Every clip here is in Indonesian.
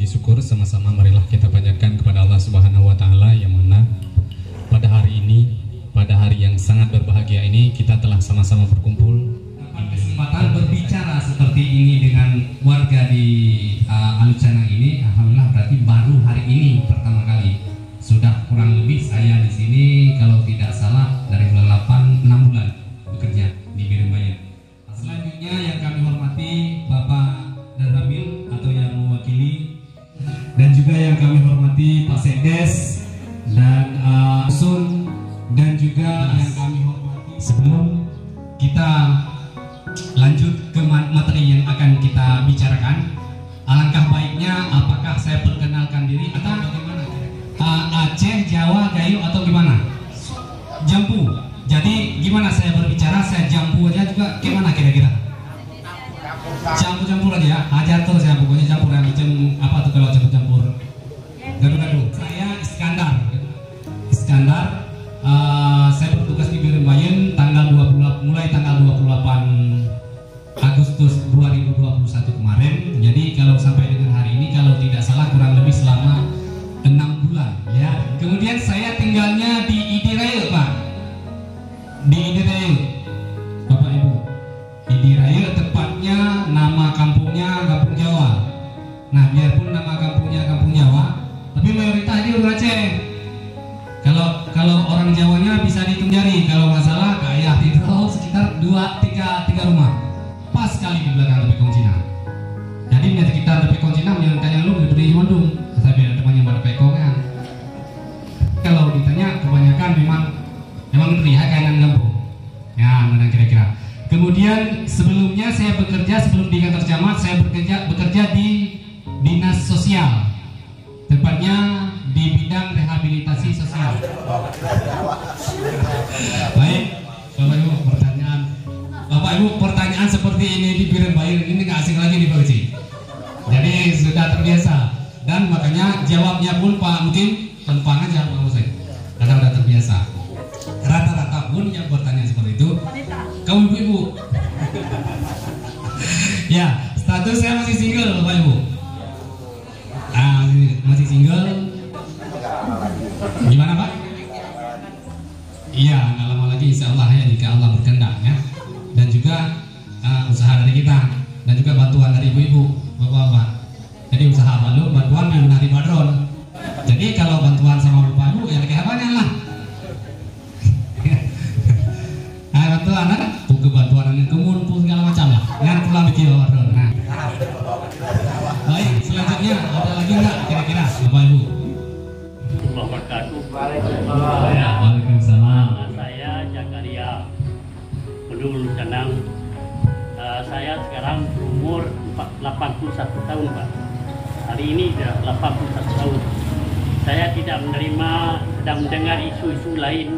puji syukur sama-sama marilah kita panjatkan kepada Allah Subhanahu wa taala yang mana pada hari ini, pada hari yang sangat berbahagia ini kita telah sama-sama berkumpul kesempatan berbicara seperti ini dengan warga di Alucanang ini. Alhamdulillah, berarti baru hari ini pertama kali. Sudah kurang lebih saya di sini kalau tidak salah dari bulan 8 6 bulan bekerja di Birembayan. Selanjutnya yang kami hormati Bapak Darramil atau yang mewakili, dan juga yang kami hormati Pak Sekdes dan Sun, dan juga yang kami hormati. Sebelum kita lanjut ke materi yang akan kita bicarakan, alangkah baiknya apakah saya perkenalkan diri atau bagaimana? Aceh, Jawa, Gayo atau gimana? Jampu. Jadi gimana saya berbicara, saya jampu aja juga gimana kira-kira? Campur-campur aja ya, ajar terus ya, pokoknya campur ya, macam apa tuh kalau campur-campur? Gaduh-gaduh. Saya Iskandar, saya bertugas di Birembayan mulai tanggal 28 Agustus 2021 kemarin. Jadi kalau sampai dengan hari ini kalau tidak salah kurang lebih selama 6 bulan ya. Kemudian saya tinggalnya di Idiraya, Pak. Di Idiraya, Bapak Ibu. Idiraya tepatnya nama kampungnya Kampung Jawa. Nah, biarpun nama kampungnya Kampung Jawa, tapi mayoritas ini orang Aceh. Kalau orang Jawanya bisa dihitung jari, kalau nggak salah kayak itu sekitar 2-3 rumah. Pas sekali di belakang Tepi Kong Cina. Jadi di sekitar Tepi Kong Cina tanya lu di Bandung. Saya bilang temannya pada Pekong kan. Kalau ditanya kebanyakan memang terlihat kanan kampung. Ya, mana kira-kira. Kemudian sebelumnya saya bekerja sebelum di kantor camat, saya bekerja di dinas sosial, tepatnya di bidang rehabilitasi sosial. Baik, Bapak Ibu pertanyaan seperti ini di Birembayan ini nggak asing lagi di Pak Uci. Jadi sudah terbiasa dan makanya jawabnya pun Pak mungkin lempang aja Pak Musik karena sudah terbiasa. Rata-rata pun yang bertanya seperti itu kamu ibu. Ya, status saya masih single Bapak Ibu. Masih single. Gimana Pak? Iya, nggak lama lagi insya Allah ya, jika Allah berkehendak ya. Dan juga usaha dari kita dan juga bantuan dari ibu-ibu, bapak-bapak. Jadi usaha bantuan di Menari Badron. Jadi kalau bantuan sama bapak ibu ya kayak apanya lah. Bantuan kan? Buku bantuan yang kemumpul segala macam lah. Jangan pulang bikin Badron. Nah. Baik, selanjutnya ada lagi nggak kira-kira bapak ibu? Waalaikumsalam. Saya Jakaria Pendul Canang. Saya sekarang umur 81 tahun Pak. Hari ini sudah 81 tahun. Saya tidak menerima dan mendengar isu-isu lain.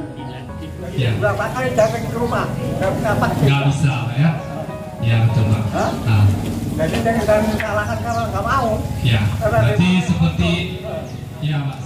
Ya. Berapa kali datang ke rumah? Nggak bisa ya. Ya betul Pak. Nah. Jadi jangan salahkan kalau nggak mau. Ya. Berarti seperti ya Pak.